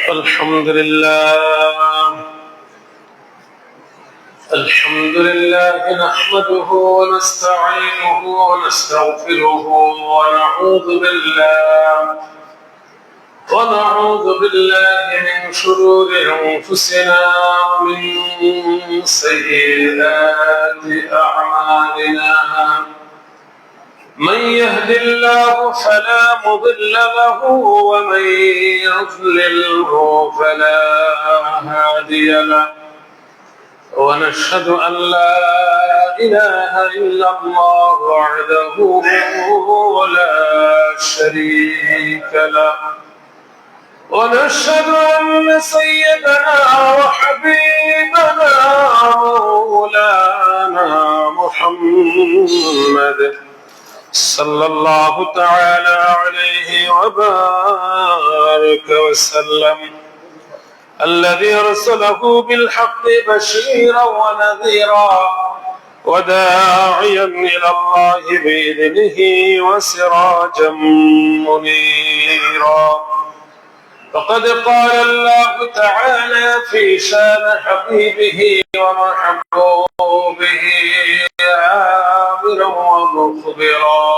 الحمد لله نحمده ونستعينه ونستغفره ونعوذ بالله من شرور أنفسنا ومن سيئات أعمالنا. من يهد الله فلا مضل له ومن يضلله فلا هادي له، ونشهد أن لا إله إلا الله وحده لا شريك له، ونشهد أن سيدنا وحبيبنا مولانا محمد صلى الله تعالى عليه وبارك وسلم، الذي أرسله بالحق بشيرا ونذيرا وداعيا إلى الله بإذنه وسراجا منيرا. فقد قال الله تعالى في شان حبيبه ومحبوبه آمرا ومخبرا: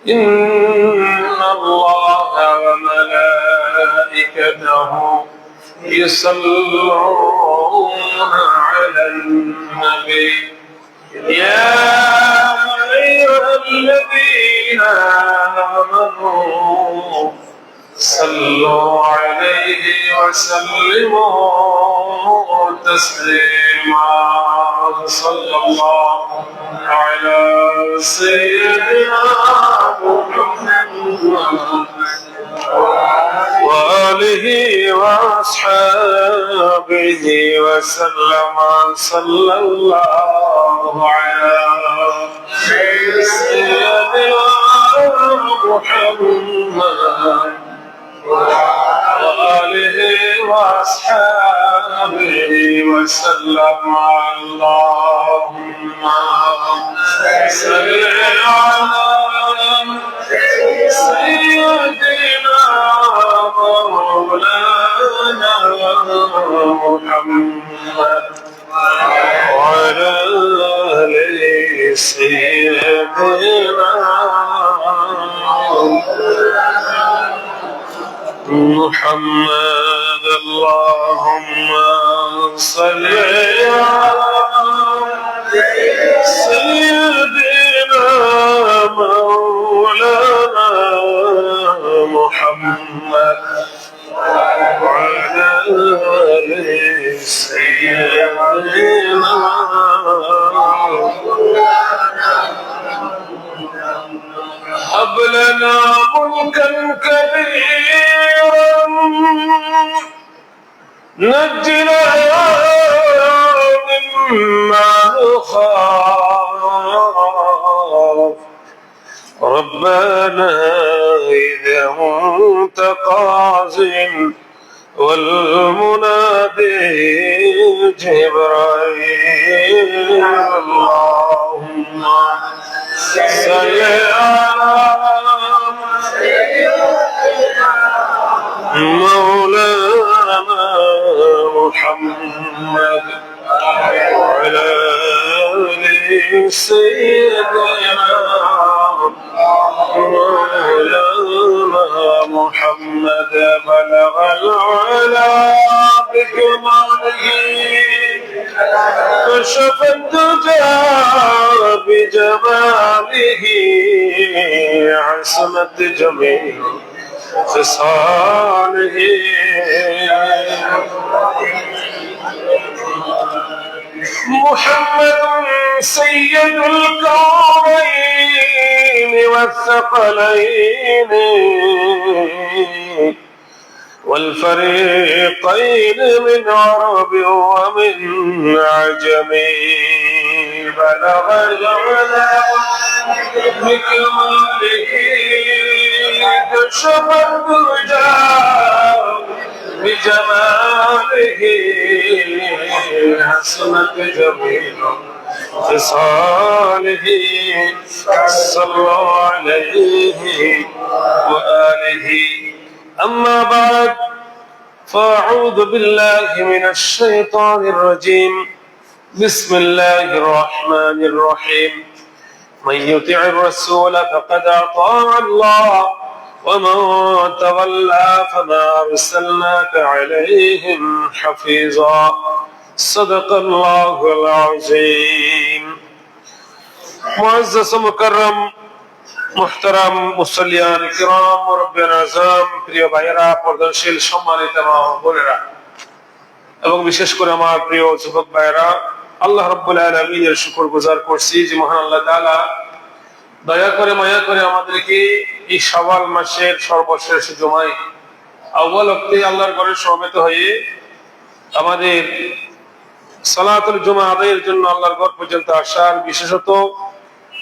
إن الله وملائكته يصلون على النبي يا أيها الذين آمنوا صلوا عليه وسلموا تسليما. صلى الله على سيدنا محمد وآله وأصحابه وسلم. صلى الله على سيدنا محمد وآله وأصحابه وسلم. اللهم صل على سيدنا مولانا محمد وعلى آل سيدنا محمد. اللهم صل على سيدنا مولانا محمد وعلى آل سيدنا. هب لنا ملكا كبيرا نجنا مما نخاف ربنا إذا أنت قاضٍ والمنادي جبرائيل. اللهم صل على مولانا محمد وعلى آل سيدنا مولانا محمد. بلغ العلا بكماله كشف الدجى بجماله عصمت جميع خصاله. محمد سيد الكونين والثقلين والفريقين من عرب ومن عجم. بلغ العلا بكماله كشف الدجى بجماله حسنت جميل خصاله. صلوا عليه وآله أما بعد فأعوذ بالله من الشيطان الرجيم بسم الله الرحمن الرحيم من يطع الرسول فقد أطاع الله ومن تولى فما أرسلناك عليهم حفيظا صدق الله العظيم معزز مكرم মুহতারাম মুসল্লিয়ান কিরাম মুরব্বিয়ান আযম প্রিয় ভাইয়েরা পর্দাশীল সম্মানিত মা ও বোনেরা এবং বিশেষ করে আমার প্রিয় যুবক ভাইয়েরা আল্লাহ রাব্বুল আলামিনের শুকরগুজার করছি যে মহান আল্লাহ তাআলা দয়া করে মায়া করে আমাদেরকে এই শাওয়াল মাসের সর্বশেষ জুমায় আউয়াল ওয়াক্তে আল্লাহর ঘরে সমবেত হয়ে আমাদের সালাতুল জুমা আদায়ের জন্য আল্লাহর ঘর পর্যন্ত আসার বিশেষত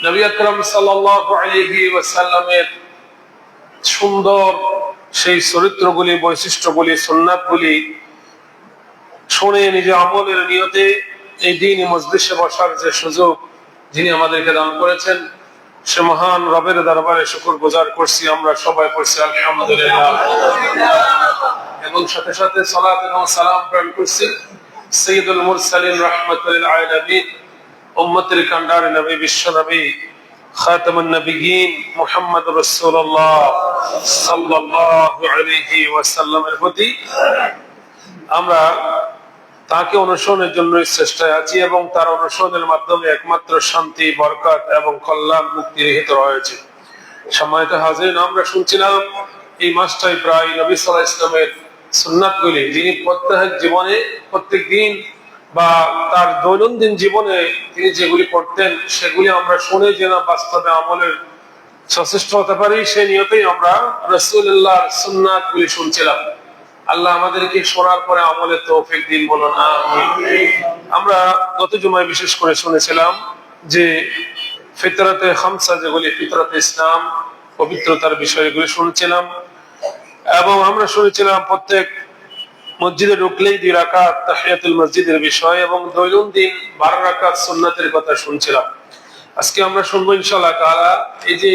নবী আকরাম সাল্লাল্লাহু আলাইহি ওয়াসাল্লামের সুন্দর সেই চরিত্রগুলি বৈশিষ্ট্যগুলি সুন্নাতগুলি শুনে নিজে আমলের নিয়তে এই দ্বীনি মজলিসে বসার যে সুযোগ যিনি আমাদেরকে দান করেছেন সে মহান রবের দরবারে শুকরগুজার করছি আমরা সবাই পড়ছি আলহামদুলিল্লাহ এবং সাথে সাথে সালাত এবং সালাম প্রেরণ করছি সাইয়্যিদুল মুরসালিন রাহমাতুল লিল আলামিন উম্মতের কান্ডার নবী বিশ্ব নবী খাতামুন নবিয়্যিন মুহাম্মদুর রাসূলুল্লাহ সাল্লাল্লাহু আলাইহি ওয়াসাল্লামের প্রতি আমরা তাকে অনুসরণের জন্য চেষ্টায় আছি এবং তার অনুসরণের মাধ্যমে একমাত্র শান্তি বরকত এবং কল্যাণ মুক্তি নিহিত রয়েছে। সম্মানিত হাজিরিন, আমরা শুনছিলাম এই মাসটাই প্রায় নবী সাল্লাল্লাহু আলাইহি ওয়াসাল্লামের সুন্নাতগুলি যিনি প্রত্যেক জীবনে প্রত্যেক দিন বা তার দৈনন্দিন জীবনে তিনি যেগুলি করতেন সেগুলি আমরা শুনে যেন বাস্তবে আমলের সচেষ্ট হতে পারি সেই নিয়তেই আমরা রাসূলুল্লাহর সুন্নাতগুলি শুনছিলাম। আল্লাহ আমাদেরকে শোনার পরে আমলের তৌফিক দিন বলুন আমিন। আমরা গত জুমায় বিশেষ করে শুনেছিলাম যে ফিতরাতে খামসা যেগুলি ফিতরাতে ইসলাম পবিত্রতার বিষয়গুলি শুনেছিলাম এবং আমরা শুনেছিলাম প্রত্যেক মসজিদে ঢুকলেই 2 রাকাত তাহিয়াতুল মসজিদের বিষয় এবং দৈনন্দিন 12 রাকাত সুন্নাতের কথা শুনছিলাম। আজকে আমরা শুনবো ইনশাআল্লাহ তাআলা এই যে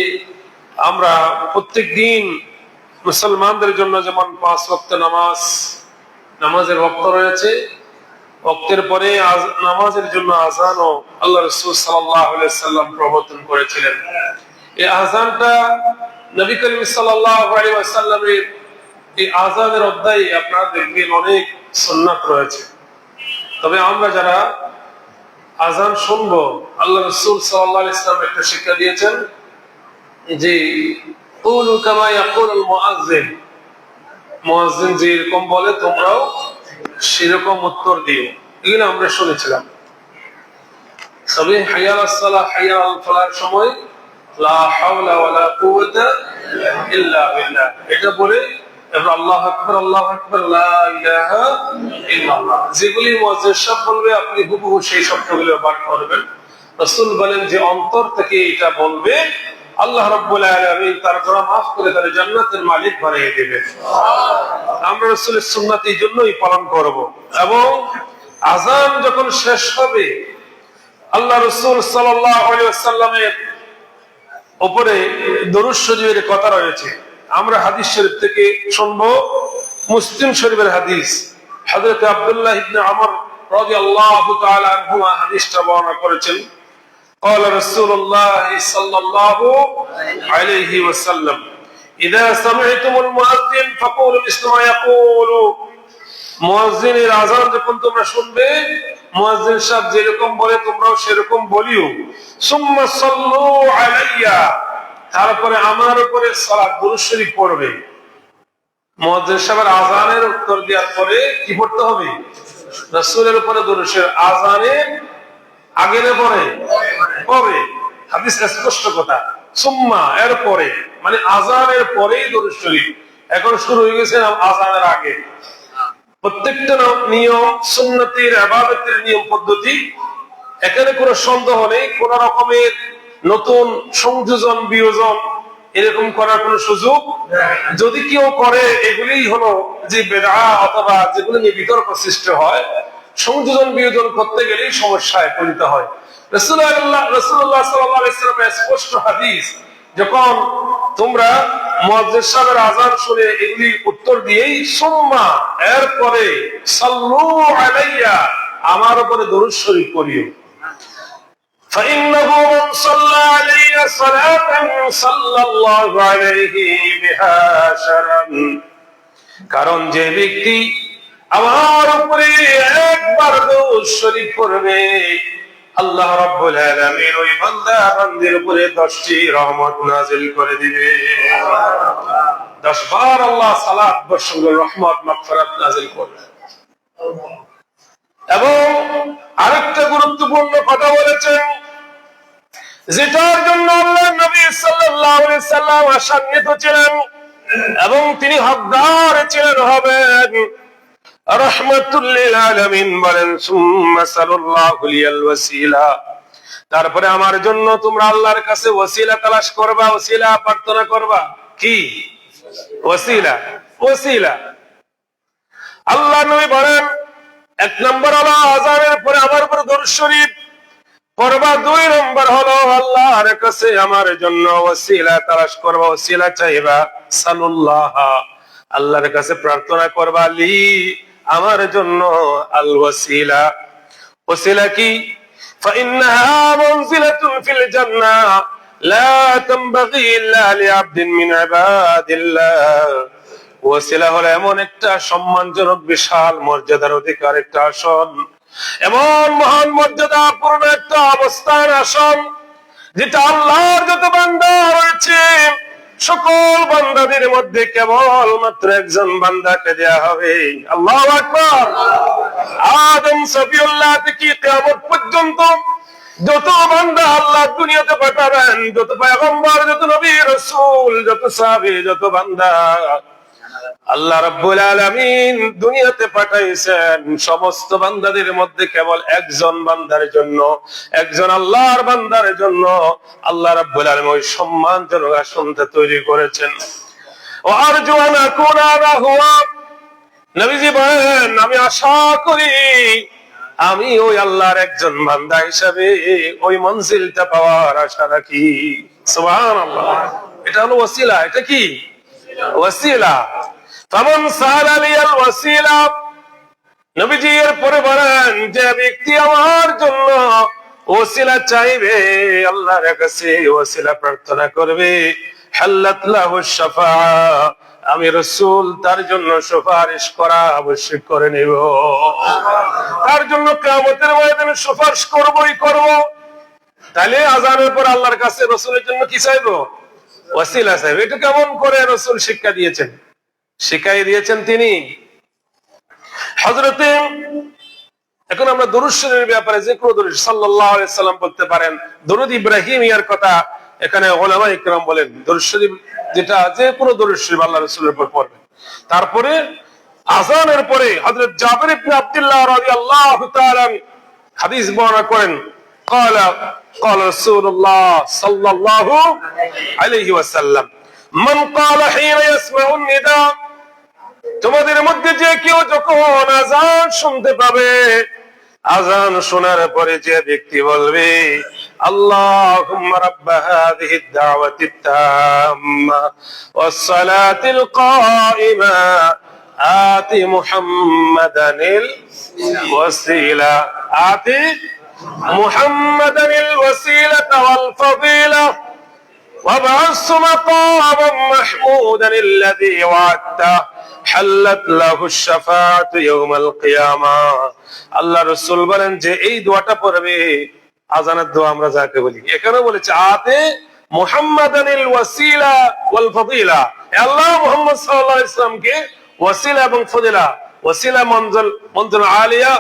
আমরা প্রত্যেক দিন মুসলমানদের জন্য যেমন 5 ওয়াক্ত নামাজের ওয়াক্ত রয়েছে, ওয়াক্তের পরে নামাজের জন্য আযান ও আল্লাহ রাসূল সাল্লাল্লাহু আলাইহি ওয়াসাল্লাম প্রবর্তন করেছিলেন। এই আযানটা নবী করিম সাল্লাল্লাহু আলাইহি ওয়াসাল্লামের এই আযানের অধ্যায়ে আপনারা দেখবেন অনেক সুন্নাত রয়েছে। তবে আমরা যারা আযান শুনবো আল্লাহ রাসূল সাল্লাল্লাহু আলাইহি ওয়াসাল্লাম একটা শিক্ষা দিয়েছেন যে কুলু কামা ইয়াকুলুল মুআজ্জিন, মুআজ্জিন যেরকম বলে তোমরাও সেরকম উত্তর দিও। এগুলো আমরা শুনেছিলাম। তবে হাইয়া আলাস সালাহ হাইয়া আল ফালাহর সময় লা হাওলা ওয়ালা কুওয়াতা ইল্লা বিল্লাহ এটা বলে আল্লাহু আকবার লা ইলাহা ইল্লাল্লাহ যেগুলি মুয়াজ্জিন সাহেব বলবে আপনি হুবহু সেই শব্দগুলো বার করবেন। রাসূল বলেন যে অন্তর থেকে এটা বলবে আল্লাহ রাব্বুল আলামিন তার গুনাহ maaf করে তার জান্নাতের মালিক বানিয়ে দিবেন। আমরা রাসূলের সুন্নাত এই জন্যই পালন করব এবং আযান যখন শেষ হবে আল্লাহ রাসূল সাল্লাল্লাহু আলাইহি ওয়াসাল্লামের উপরে দরুদ শরীফের কথা রয়েছে। আমরা হাদিস শরীফ থেকে শুনবো। মুসলিম শরীফের হাদিস হযরত আব্দুল্লাহ ইবনে আমর রাদিয়াল্লাহু তাআলা আনহুমা হাদিসটা বর্ণনা করেছেন। قال رسول الله صلى الله عليه وسلم إذا سمعتم المؤذن فقولوا مثل ما يقول মুয়াজ্জিনের আযান যখন তোমরা শুনবে মুয়াজ্জিন সাহেব যেরকম বলে তোমরাও সেরকম বলিও। সুম্মা সাল্লু আলাইয়া তারপরে আমার উপরে সালাত দুরূদ শরীফ পড়বে। মুয়াজ্জিন সাহেবের আযানের উত্তর দেওয়ার পরে কি পড়তে হবে? রাসূলের উপরে দুরূদ শরীফ। আযানের আগে না পরে? পরে। হাদিস স্পষ্ট কথা। সুম্মা এর পরে মানে আযানের পরেই দুরূদ শরীফ। এখন শুরু হয়ে গেছে আযানের আগে। প্রত্যেকটা নিয়ম সুন্নতের ইবাদতের নিয়ম পদ্ধতি, এখানে কোনো সন্দেহ নেই। কোন রকমের নতুন সংযোজন বিয়োজন এরকম করার কোনো সুযোগ যদি কেউ করে এগুলি হলো যে বিদআ অথবা যেগুলো নিয়ে বিতর্ক সৃষ্টি হয়। সংযোজন বিয়োজন করতে গেলেই সমস্যায় পরিণত হয়। রাসূলুল্লাহ সাল্লাল্লাহু আলাইহি ওয়াসাল্লামের স্পষ্ট হাদিস, যখন তোমরা মুয়াজ্জিন সাহেবের আযান শুনে এগুলি উত্তর দিয়েই সুম্মা এরপরে সাল্লু আলাইয়া আমার উপরে দরুদ শরীফ পড়িও فإنه من صلى علي صلاة صلى الله عليه بها شرا কারণ যে ব্যক্তি আমার উপরে একবার দরুদ শরীফ পড়বে আল্লাহ রাব্বুল আলামিন ওই বান্দা বান্দির উপরে 10টি রহমত নাযিল করে দিবে। 10 বার আল্লাহ সালাত বর্ষণ রহমত মাগফিরাত নাযিল করবে। এবং আরেকটা গুরুত্বপূর্ণ কথা বলেছেন, যেটার জন্য আল্লাহর নবী সাল্লাল্লাহু আলাইহি সাল্লাম আশান্বিত ছিলেন এবং তিনি হকদার ছিলেন হবেন। রাহমাতুল লিল আলামিন বলেন সুম্মা সাল্লাল্লাহু লিয়াল ওয়াসিলা, তারপরে আমার জন্য তোমরা আল্লাহর কাছে ওয়াসিলা তালাশ করবা, ওয়াসিলা প্রার্থনা করবা। কি ওয়াসিলা? ওয়াসিলা আল্লাহ নবী বলেন 1 নম্বর হলো আযানের পরে আমার উপর দরুদ শরীফ পড়বা, 2 নম্বর হলো আল্লাহর কাছে আমার জন্য ওয়াসিলা তালাশ করবা, ওয়াসিলা চাইবা। সাল্লাল্লাহ আল্লাহর কাছে প্রার্থনা করবা, লি আমার জন্য আল ওয়াসিলা। ওয়াসিলা কি? فإنها منزلة في الجنة لا تنبغي إلا لعبد من عباد الله। ওয়াসিলা হলো এমন একটা সম্মানজনক বিশাল মর্যাদার অধিকার একটা আসন, এমন মহান মর্যাদাপূর্ণ একটা অবস্থান আসন, যেটা আল্লাহর যত বান্দা রয়েছে সকল বান্দাদের মধ্যে কেবল মাত্র একজন বান্দাকে দেয়া হবে। আল্লাহু আকবার। আদম সফিউল্লাহ থেকে কিয়ামত পর্যন্ত যত বান্দা আল্লাহ দুনিয়াতে পাঠাবেন, যত পয়গম্বর, যত নবী রাসূল, যত সাহাবী, যত বান্দা আল্লাহ রাব্বুল আলামিন দুনিয়াতে পাঠাইছেন, সমস্ত বান্দাদের মধ্যে কেবল একজন বান্দার জন্য, একজন আল্লাহর বান্দার জন্য আল্লাহ রাব্বুল আলামিন ওই সম্মানজনক আসনটা তৈরি করেছেন। ও আরজু আন আকুনা হুয়া, নবীজি বলেন আমি আশা করি আমি ওই আল্লাহর একজন বান্দা হিসাবে ওই মঞ্জিলটা পাওয়ার আশা রাখি। সুবহানাল্লাহ। এটা হলো ওয়াসিলা। এটা কি? ওয়াসিলা। ফামান সাআলা লিয়াল ওয়াসিলা, নবীজি এর পরে বলেন যে ব্যক্তি আমার জন্য ওয়াসিলা চাইবে, আল্লাহর কাছে ওয়াসিলা প্রার্থনা করবে, হাল্লাত লাহু শাফাআ, আমি রাসূল তার জন্য সুপারিশ করা আবশ্যক করে নেব। তার জন্য কিয়ামতের ময়দানে সুপারিশ করবই করব। তাহলে আযানের পর আল্লাহর কাছে রাসূলের জন্য কি চাইবো? ওয়াসিলা চাইবো। এটা কেমন করে রাসূল শিক্ষা দিয়েছেন? শিখাই দিয়েছেন তিনি হযরতে, এখন আমরা দরুদ শরীফের ব্যাপারে যে কোনো দরুদ সাল্লাল্লাহু আলাইহি সাল্লাম বলতে পারেন, দরুদ ইব্রাহিমিয়ার কথা এখানে উলামা ইকরাম বলেন, দরুদ শরীফ যেটা যে কোনো দরুদ শরীফ আল্লাহ রাসূলের উপর পড়বেন। তারপরে আযানের পরে হযরত জাবির ইবনে আব্দুল্লাহ রাদিয়াল্লাহু তাআলা হাদিস বর্ণনা করেন, قال رسول الله صلى الله عليه وسلم من قال حين يسمع النداء, তোমাদের মধ্যে যে কেউ যখন আযান শুনতে পাবে, আযান শোনার পরে যে ব্যক্তি বলবে আল্লাহুম্মা রাব্ব হাযিহিদ দাওয়াতিত তাম্মা ওয়াস সালাতিল কাইমা আতি মুহাম্মাদানিল ওয়াসিলা, আতি মুহাম্মাদানিল ওয়াসিলাতা ওয়াল ফাদিলা وابعث مقاما محمودا الذي وعدته حلت له الشفاعة يوم القيامة। আল্লাহ রাসূল বলেন যে এই দোয়াটা পড়বে, আযানের দোয়া আমরা যাকে বলি, এখানে বলেছে আতে মুহাম্মাদানিল ওয়াসিলা ওয়াল ফাদিলা, আল্লাহ মুহাম্মদ সাল্লাল্লাহু আলাইহি ওয়াসাল্লামকে ওয়াসিলা এবং ফজিলা, ওয়াসিলা মনজিল আলিয়া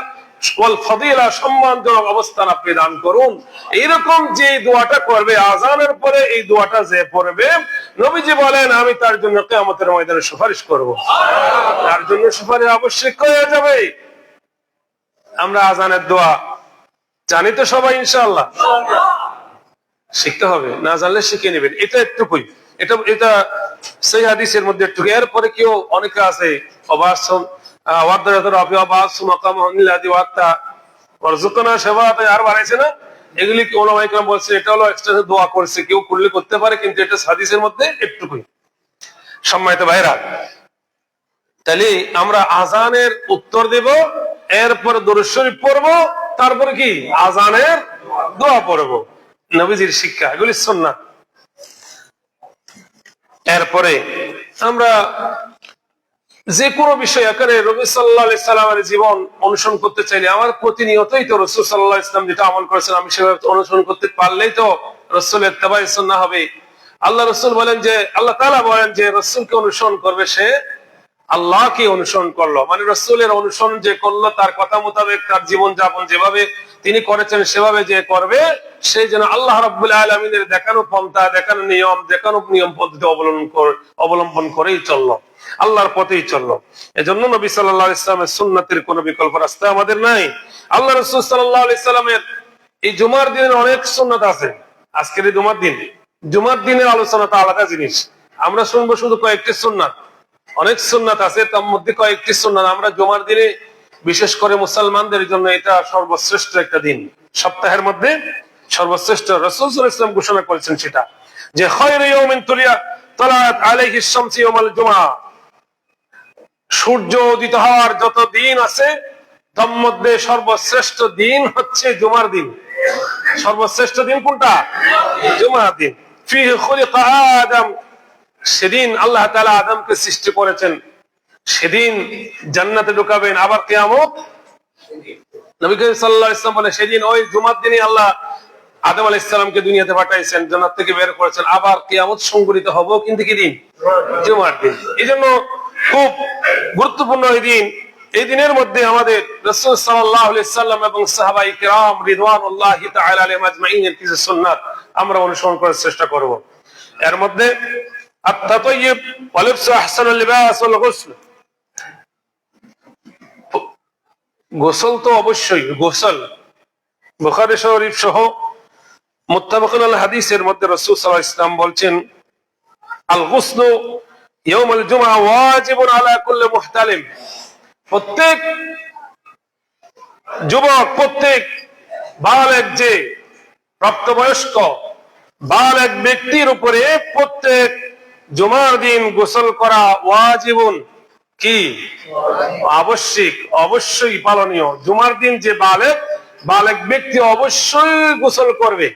ওয়াল ফাদিলা সম্মানজনক অবস্থান আপনি দান করুন। এইরকম যে দোয়াটা করবে আযানের পরে, এই দোয়াটা যে পড়বে, নবীজি বলেন আমি তার জন্য কিয়ামতের ময়দানে সুপারিশ করব। তার জন্য সুপারিশ আবশ্যক হয়ে যাবে। আমরা আযানের দোয়া জানি তো সবাই ইনশাআল্লাহ, শিখতে হবে, না জানলে শিখে নেবেন। এটা একটুকুই, এটা সেই হাদিসের মধ্যে একটু। এরপরে কেউ অনেকে আছে অবাসন এগুলি ওলামায়ে কেরাম বলছে এটা হলো এক্সট্রা দোয়া করছে, কেউ করলে করতে পারে, কিন্তু এটা হাদিসের মধ্যে একটুকুই। সম্মানিত ভাইরা, তাহলে আমরা আজানের উত্তর দেব, এরপর দরুদ শরীফ পড়বো, তারপরে কি আজানের দোয়া পড়বো, নবীজির শিক্ষা, এগুলি সুন্নাত। এরপরে আমরা যে কোনো বিষয় আকারে নবী সাল্লাল্লাহু আলাইহি সাল্লামের জীবন অনুসরণ করতে চাইলে আমার প্রতিনিয়তই তো রাসূল সাল্লাল্লাহু আলাইহি সাল্লাম যেটা আমল করেছেন আমি সেভাবে অনুসরণ করতে পারলেই তো রাসূলের ইত্তেবাই সুন্নাহ হবে। আল্লাহ রাসূল বলেন যে, আল্লাহ তাআলা বলেন যে রাসূলকে অনুসরণ করবে সে আল্লাহকে অনুসরণ করলো, মানে রাসূলের অনুসরণ যে করলো তার কথা মোতাবেক তার জীবন যাপন যেভাবে তিনি করেছেন সেভাবে যে করবে সে যেন আল্লাহ রাব্বুল আলামিনের দেখানো পন্থা, দেখানো নিয়ম পদ্ধতি অবলম্বন করেই চললো, আল্লাহর পথেই চললো। এজন্য নবী সাল্লাল্লাহু আলাইহি সাল্লামের সুন্নাতের কোনো বিকল্প রাস্তা আমাদের নাই। আল্লাহ রাসূল সাল্লাল্লাহু আলাইহি সাল্লামের এই জুমার দিনের অনেক সুন্নাত আছে। আজকের এই জুমার দিনের আলোচনাটা আলাদা জিনিস, আমরা শুনবো শুধু কয়েকটি সুন্নাত, অনেক সুন্নাত আছে তার মধ্যে কয়েকটি সুন্নাত আমরা জুমার দিনে, বিশেষ করে মুসলমানদের জন্য এটা সর্বশ্রেষ্ঠ একটা দিন, সপ্তাহের মধ্যে সর্বশ্রেষ্ঠ। রাসূল সাল্লাল্লাহু আলাইহি ওয়াসাল্লাম ঘোষণা করেছেন সেটা যে খায়রু ইয়াউমিন তালাত আলাইহি শামসু ইয়াউমাল জুমআ, সূর্য উদিত হওয়ার যত দিন আছে তার মধ্যে সর্বশ্রেষ্ঠ দিন হচ্ছে জুমার দিন। সর্বশ্রেষ্ঠ দিন কোনটা? জুমার দিন। ফিহি খুলিকা আদম, সেদিন আল্লাহ তাআলা আদমকে সৃষ্টি করেছেন, সেদিন জান্নাতে ঢুকাবেন। আবার কিয়ামত, নবী করিম সাল্লাল্লাহু আলাইহি ওয়াসাল্লাম বলেন সেদিন ওই জুমার দিনে আল্লাহ আদম আলাইহিস সালামকে দুনিয়াতে পাঠাইছেন, জান্নাত থেকে বের করেছেন। আবার কিয়ামত সংঘটিত হবে কিন্তু কি দিন? জুমার দিন। এইজন্য খুব গুরুত্বপূর্ণ এই দিন। এই দিনের মধ্যে আমাদের রাসূল সাল্লাল্লাহু আলাইহি সাল্লাম এবং সাহাবায়ে কিরাম রিদওয়ানুল্লাহি তাআলা আলাইহিম আজমাইনের কিছু সুন্নাত আমরা অনুসরণ করার চেষ্টা করব। এর মধ্যে আত-তাতাইয়ুব ওয়া লিবসু আহসানুল লিবাস ওয়াল গুসল, গোসল তো অবশ্যই, গোসল বুখারী শরীফ সহ মুত্তাফাকুন আল হাদিসের মধ্যে রাসূল সাল্লাল্লাহু আলাইহি ওয়াসাল্লাম বলছেন আল গুসলু ইয়াউমুল জুমআ ওয়াজিবুন আলা কুল্লি মুহতালিম, প্রত্যেক যুবক, প্রত্যেক বালেগ, যে প্রাপ্তবয়স্ক বালেগ ব্যক্তির উপরে প্রত্যেক জুমার দিন গোসল করা ওয়াজিবুন, কি আবশ্যিক, অবশ্যই পালনীয়। জুমার দিন যে বালেগ ব্যক্তি অবশ্যই গোসল করবে,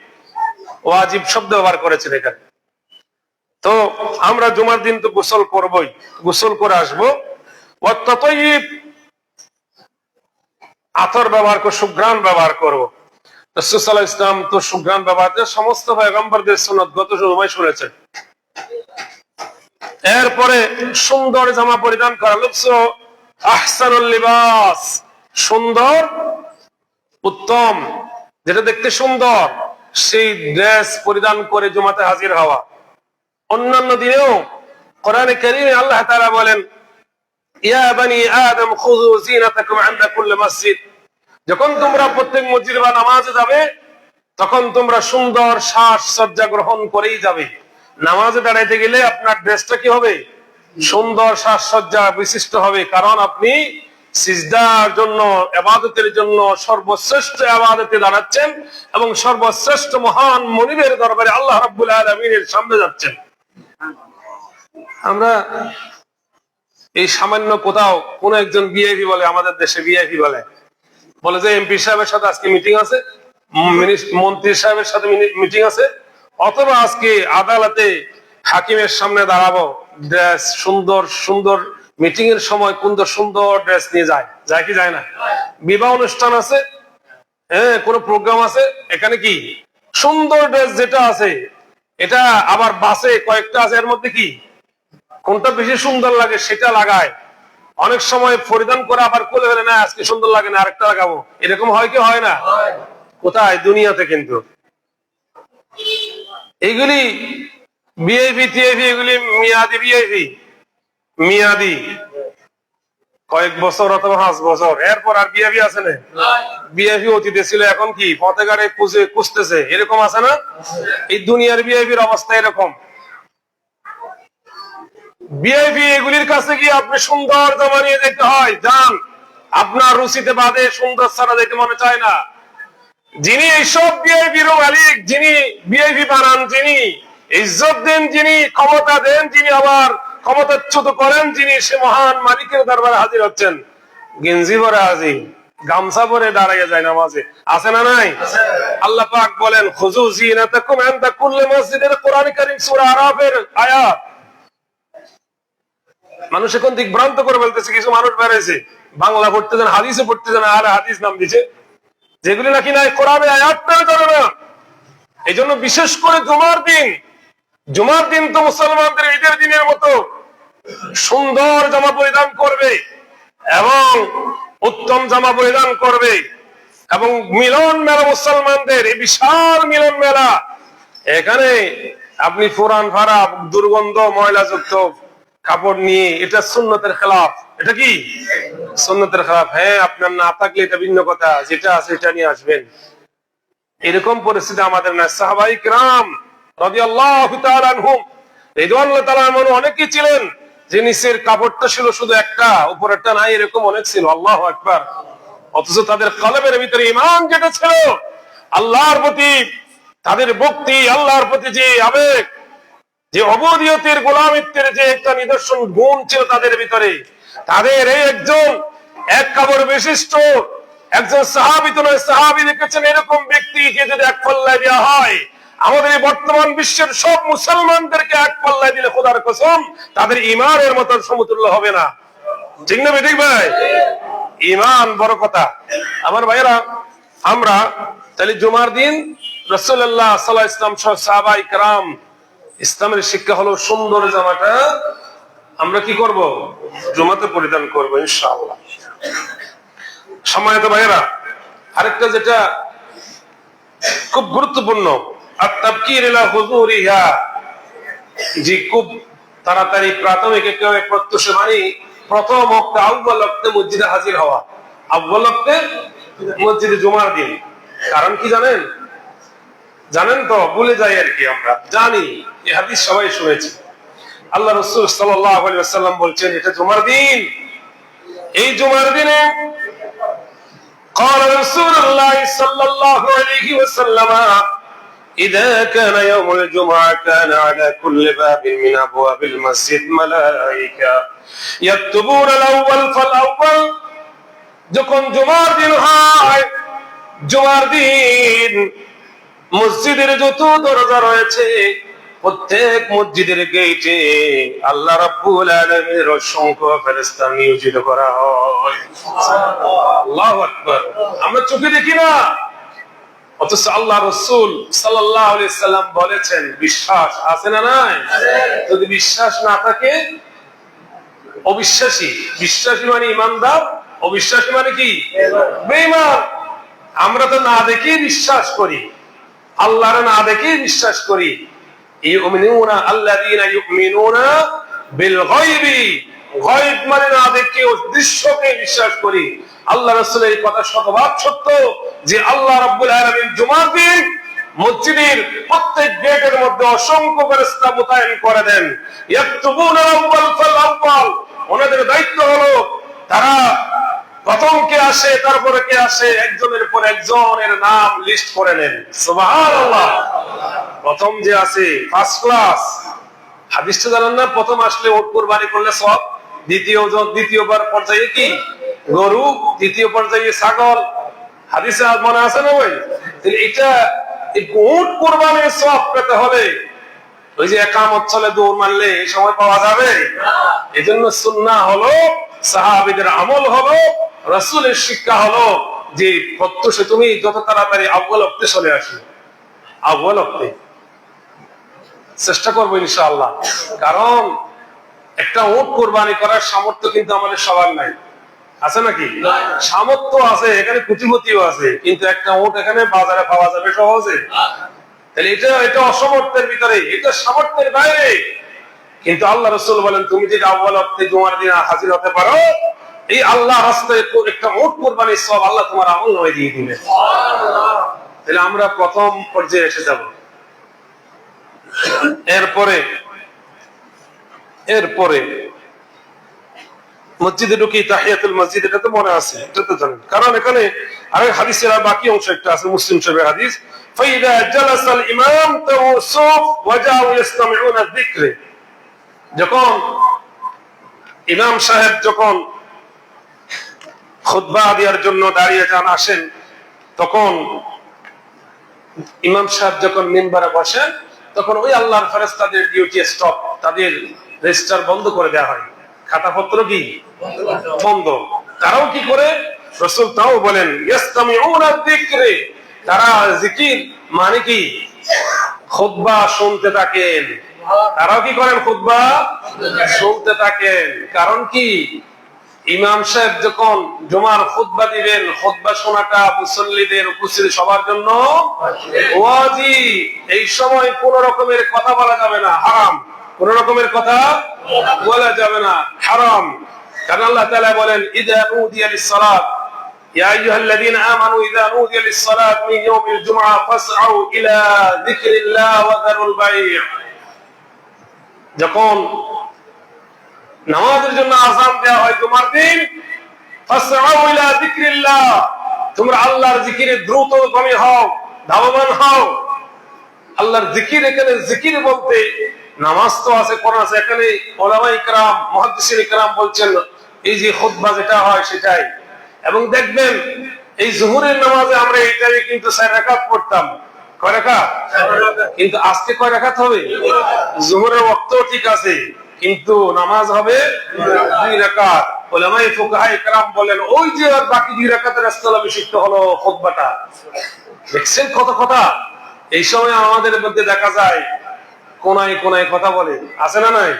ওয়াজিব শব্দ ব্যবহার করেছেন এখানে। তো আমরা জুমার দিন তো গোসল করবই, গোসল করে আসবো। ওয়াত-তাতাইয়ুব, আতর ব্যবহার করব, সুঘ্রাণ ব্যবহার করব। রাসূল সাল্লাল্লাহু আলাইহি ওয়াসাল্লাম তো সুঘ্রাণ ব্যবহার সমস্ত পয়গম্বরদের সুন্নাত গত সময় শুনেছেন। এরপরে সুন্দর জামা পরিধান করা, লুবসু আহসানুল লিবাস, সুন্দর উত্তম যেটা দেখতে সুন্দর সেই ড্রেস পরিধান করে জুমাতে হাজির হওয়া। অন্যান্য দিনেও কোরআনে কারীমে আল্লাহ তাআলা বলেন ইয়া বানি আদম খুযু যিনাতাকুম ইনদা কুল্লি মসজিদ, যখন তোমরা প্রত্যেক মসজিদ বা নামাজে যাবে তখন তোমরা সুন্দর সাজসজ্জা গ্রহণ করেই যাবে। নামাজে দাঁড়াইতে গেলে আপনার ড্রেসটা কি হবে? সুন্দর সাজসজ্জা বিশিষ্ট হবে, কারণ আপনি সিজদার জন্য, ইবাদতের জন্য সর্বশ্রেষ্ঠ ইবাদতে দাঁড়াচ্ছেন এবং সর্বশ্রেষ্ঠ মহান মনিবের দরবারে আল্লাহ রাব্বুল আলামিনের সামনে যাচ্ছেন। আমরা এই সামান্য কোথাও কোন একজন ভিআইপি বলে, আমাদের দেশে ভিআইপি বলে যে এমপি সাহেবের সাথে আজকে মিটিং আছে, মন্ত্রী সাহেবের সাথে মিটিং আছে, অথবা আজকে আদালতে হাকিমের সামনে দাঁড়াবো, ড্রেস সুন্দর সুন্দর, মিটিং এর সময় সুন্দর ড্রেস নিয়ে যায় কি যায় না? বিবাহ অনুষ্ঠান আছে, হ্যাঁ, কোন প্রোগ্রাম আছে, এখানে কি সুন্দর ড্রেস যেটা আছে এটা আবার বাসে কয়েকটা আছে, এর মধ্যে কি কোনটা বেশি সুন্দর লাগে সেটা লাগায়। অনেক সময় পরিধান করে আবার কোলে ফেলে, না আজকে সুন্দর লাগে না আরেকটা লাগাবো, এরকম হয় কি হয় না? কোথায়? দুনিয়াতে। কিন্তু এইগুলি ভিআইপি টিআইপি, এগুলি মেয়াদি ভিআইপি, মেয়াদি কয়েক বছর অথবা 5 বছর, এরপর আর ভিআইপি আছে না? ভিআইপি অতীতে ছিল, এখন কি পথে ঘাটে খুঁজতেছে, এরকম আছে না? এই দুনিয়ার ভিআইপির অবস্থা এরকম। ভিআইপি এগুলির কাছে গিয়ে আপনি সুন্দর জামা নিয়ে দেখতে হয়, যান, আপনার রুচিতে বাদে সুন্দর ছাড়া দেখতে মনে চায় না। যিনি এইসব ভিআইপির মালিক, যিনি ভিআইপি বানান, যিনি ইজ্জত দেন, যিনি ক্ষমতা দেন, যিনি আবার ক্ষমতাচ্যুত করেন যিনি, সে মহান মালিকের দরবারে হাজির হচ্ছেন, গেঞ্জি পরে হাজির, গামছা পরে দাঁড়াইয়া যায় নামাজে, আছে না নাই? আল্লাহ পাক বলেন খুযু যিনাতাকুম ইনদা কুল্লি মসজিদের, কোরআন কারীম সূরা আরাফের আয়াত। মানুষ এখন দিকভ্রান্ত করে বলতেছে, কিছু মানুষ বেড়েছে বাংলা পড়তে জানে, হাদিসে পড়তে জানে, আর হাদিস নাম দিছে যেগুলি নাকি নাই, কোরআনে আয়াতটাও জানে না। এই জন্য বিশেষ করে জুমার দিন তো মুসলমানদের ঈদের দিনের মতো সুন্দর জামা পরিধান করবে এবং উত্তম জামা পরিধান করবে, এবং মিলন মেলা, মুসলমানদের এই বিশাল মিলন মেলা, এখানে আপনি পুরান ভাড়া দুর্গন্ধ ময়লাযুক্ত কাপড় নিয়ে, এটা সুন্নতের খেলাফ। এটা কি সুন্নতের খেলাফ? হ্যাঁ, আপনার না থাকলে এটা ভিন্ন কথা, যেটা আছে এটা নিয়ে আসবেন। এরকম পরিস্থিতি আমাদের না। সাহাবায়ে কিরাম রাদিয়াল্লাহু তাআলা আনহুম, রিদওয়ানুল্লাহ তাআলা আনহুম, অনেকেই ছিলেন যে নিচের কাপড়টা ছিল শুধু একটা, উপরেরটা নাই, এরকম অনেক ছিল। আল্লাহু আকবার। অথচ তাদের কলবের ভিতরে ঈমান যেটা ছিল, আল্লাহর প্রতি তাদের ভক্তি, আল্লাহর প্রতি যে আবেগ, যে অবুদিয়তের গোলামিত্বের যে একটা নিদর্শন গুণ ছিল তাদের ভিতরে, তাদের এই একজন এক কাপড় বিশিষ্ট একজন সাহাবী তো নয়, সাহাবী লিখেছেন এরকম ব্যক্তিকে যদি এক পাল্লায় দেওয়া হয়, আমাদের এই বর্তমান বিশ্বের সব মুসলমানদেরকে এক পাল্লায় দিলে খোদার কসম তাদের ঈমানের মতো সমতুল্য হবে না। ঠিক না ঠিক ভাই? ঈমান বড় কথা। আমার ভাইয়েরা, আমরা তাহলে জুমার দিন রাসূলুল্লাহ সাল্লাল্লাহু আলাইহি ওয়াসাল্লাম সহ সাহাবায়ে কেরাম, ইসলামের শিক্ষা হলো সুন্দর জামাটা আমরা কি করব? জুমাতে পরিধান করব ইনশাআল্লাহ। সম্মানিত ভাইয়েরা, আরেকটা যেটা খুব গুরুত্বপূর্ণ, আত-তাবকির ইলা হুজুরিহা, যে খুব তাড়াতাড়ি প্রাথমিক একেবারে প্রত্যক্ষ মানে প্রথম ওয়াক্তে, আউয়াল ওয়াক্তে মসজিদে হাজির হওয়া, আউয়াল ওয়াক্তে মসজিদে জুমার দিন। কারণ কি জানেন? জানেন তো, ভুলে যাই আর কি, আমরা জানি, এই হাদিস সবাই শুনেছি। আল্লাহ রাসূল সাল্লাল্লাহু আলাইহি ওয়াসাল্লাম বলছেন, এটা জুমার দিন, এই জুমার দিনে قال رسول الله صلى الله عليه وسلم إذا كان يوم الجمعة كان على كل باب من أبواب المسجد ملائكة يكتبون الأول فالأول। যখন জুমার দিন হয়, জুমার দিন মসজিদের যত দরজা রয়েছে প্রত্যেক মসজিদের গেটে আল্লাহ রাব্বুল আলামিনের অসংখ্য ফেরেশতা নিয়োজিত করা হয়। আল্লাহু আকবার। আমরা চোখে দেখি না, অথচ আল্লাহ রাসূল সাল্লাল্লাহু আলাইহি সাল্লাম বলেছেন, বিশ্বাস আছে না নাই? যদি বিশ্বাস না থাকে, অবিশ্বাসী। বিশ্বাসী মানে ঈমানদার, অবিশ্বাসী মানে কি? বেঈমান। আমরা তো না দেখে বিশ্বাস করি, আল্লাহর না দেখে বিশ্বাস করি। ইউমিনুনা আল্লাযীনা ইউমিনুনা বিল গায়বি, গায়ব মানে না দেখে, অদৃশ্যকে বিশ্বাস করি। আল্লাহ রাসূলের এই কথা শতভাগ সত্য যে আল্লাহ রাব্বুল আলামিন জুমার দিন মসজিদের প্রত্যেক গেটের মধ্যে অসংখ্য ফেরেশতা মোতায়েন করে দেন। ইয়াকতুবুনা আউয়াল ফাল আউয়াল, ওনাদের দায়িত্ব হলো তারা প্রথম কে আসে তারপরে কে আসে, একজনের পর একজনের নাম লিস্ট করে নেন। সুবহানাল্লাহ। প্রথম যে আছে ফার্স্ট ক্লাস, হাদিসটা জানেন না? প্রথম আসলে উট কুরবানি করলে সব, দ্বিতীয়বার পর্যায়ে কি গরু, তৃতীয় পর্যায়ে ছাগল। হাদিসে মনে আছে না ভাই? এটা উট কুরবানির সওয়াব পেতে হলে ওই যে একামত চলে দৌড় মারলে এই সময় পাওয়া যাবে? এজন্য সুন্নাহ হলো, সাহাবীদের আমল হলো, রাসূলের শিক্ষা হলো যে প্রত্যুষে তুমি যত তাড়াতাড়ি আউয়াল ওয়াক্তে চলে আসো, আউয়াল ওয়াক্তে চেষ্টা করবো ইনশাআল্লাহ। কারণ একটা উট কুরবানি করার সামর্থ্য কিন্তু আমাদের সবার নাই, আছে নাকি? সামর্থ্য আছে, এখানে কুটিপতিও আছে, কিন্তু একটা উট এখানে বাজারে পাওয়া যাবে সহজে? তাহলে এটা অসমর্থের ভিতরে, এটা সামর্থ্যের বাইরে। কিন্তু আল্লাহ রাসূল বলেন, তুমি যদি আউয়াল ওয়াক্তে জুমার দিন হাজির হতে পারো, এই আল্লাহ রাস্তায় একটা উট কুরবানির সওয়াব আল্লাহ তোমার আমলনামায় দিয়ে দিবে। সুবহানাল্লাহ। তাহলে আমরা প্রথম পর্যায়ে এসে যাব। এরপরে মসজিদে ঢুকি তাহিয়াতুল মসজিদ, এটা তো মনে আছে, এটা তো জানেন। কারণ এখানে আরেক হাদিসের বাকি অংশ একটা আছে, মুসলিম শরীফের হাদিস, ফাইদা জালাসাল ইমাম তাওসুফ ওয়া জাউ ইসতামিউনা যিকরে, যখন ইমাম সাহেব যখন খুতবা দেওয়ার জন্য দাঁড়িয়ে যান আসেন, তখন ইমাম সাহেব যখন মিম্বারে বসেন তখন ওই আল্লাহর ফেরেশতাদের ডিউটি স্টপ, তাদের রেজিস্টার বন্ধ করে দেওয়া হয়, খাতাপত্র কি বন্ধ। তারাও কি করে, রাসূল তাও বলেন ইস্তামিউনা যিকরে, তারা জিকির মানে কি খুতবা শুনতে থাকেন। তারাও কি করেন, খুতবা শুনতে থাকেন। কারণ কি, ইমাম সাহেব যখন জুমার খুতবা দিবেন, খুতবা শোনাটা মুসল্লিদের উপস্থিত সবার জন্য ওয়াজিব। এই সময় কোন রকমের কথা বলা যাবে না, হারাম। কোন রকমের কথা বলা যাবে না, হারাম। কারণ আল্লাহ তাআলা বলেন ইযা নুদিয়া লিস-সালাত ইয়া আইয়ুহাল্লাযীনা আমানু ইযা নুদিয়া লিস-সালাত মিন ইয়াউমিল জুমআহ ফাসআউ ইলা যিকরিল্লাহ ওয়া যারুল বাই'। যখন নামাজের জন্য আযান দেওয়া হয় জুমার দিন, ফাসআউ ইলা যিকরিল্লাহ, তোমরা আল্লাহর জিকিরে দ্রুতগামী হও, ধাবমান হও। আল্লাহর জিকির, এখানে জিকির বলতে নামাজ তো আছে, কোরআন আছে, এখানে উলামায়ে ইকরাম মুহাদ্দিসিনে ইকরাম বলছেন এই যে খুতবা যেটা হয় সেটাই। এবং দেখবেন এই জোহরের নামাজে আমরা এই টাইমে কিন্তু 4 রাকাত পড়তাম। কয় রাকাত? কিন্তু আজকে কয় রাকাত হবে? জোহরের ওয়াক্ত ঠিক আছে, কিন্তু নামাজ হবে 2 রাকাত। উলামায়ে ফুকাহায়ে ইকরাম বলেন ওই যে আর বাকি 2 রাকাতের স্থলাভিষিক্ত হলো খুতবাটা। দেখছেন কত কথা। এই সময় আমাদের মধ্যে দেখা যায় কোনায় কোনায় কথা বলে, আছে না নাই?